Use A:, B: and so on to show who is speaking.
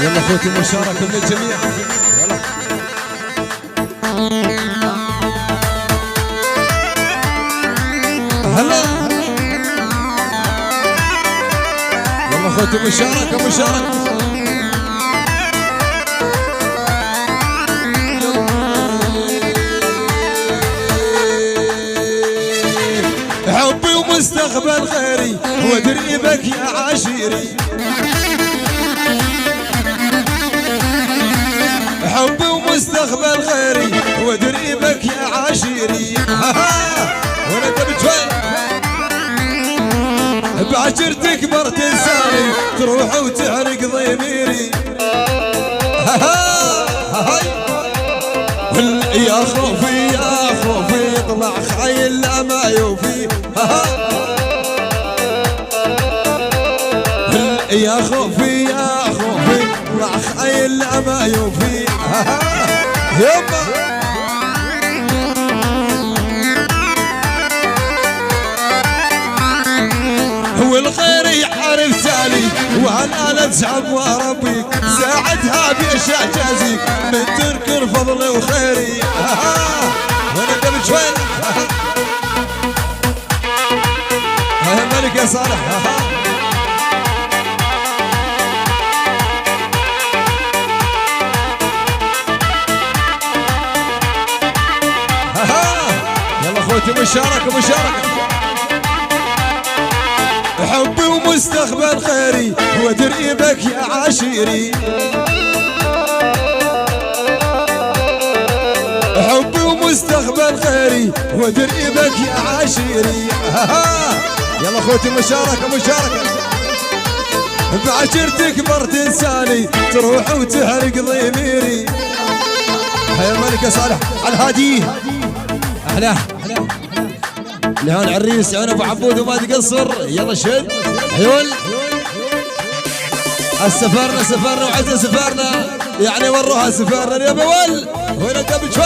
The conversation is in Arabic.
A: يلا اخوتي مشاركة من الجميع. يلا هلا يلا اخوتي مشاركة مشاركة. حبي ومستقبل غيري وادري بك يا عشيري. حبي ومستقبل غيري وادري بك يا عشيري. وانا تبجوي بعشرتك تكبر تنساني تروح وتحرق ضميري. يا خوفي يا خوفي يطلع خايل لا ما يوفي. يا خوفي يا خوفي يطلع خايل لا ما يوفي. يما هو الخير يعرف تالي وانا لا تزعم وربيك ساعتها باشياء جازيك من تنكر فضلي وخيري. وانا قبل شوي ملك يا صالح. يلا اخوتي مشاركة مشاركة. حبي ومستقبل خيري وادري بك يا عشيري. حبي ومستقبل خيري وادري بك يا عشيري. يلا اخوتي مشاركة مشاركة. بعشرتك تكبر تنساني تروح وتحرق ضميري. يا ملك يا صالح على الهادي. احلاه لهون عريس عين ابو عبود وما تقصر. يلا شد حيول. سفرنا سفرنا وعزة سفرنا يعني وروها سفرنا يا بول. وين قبل شوي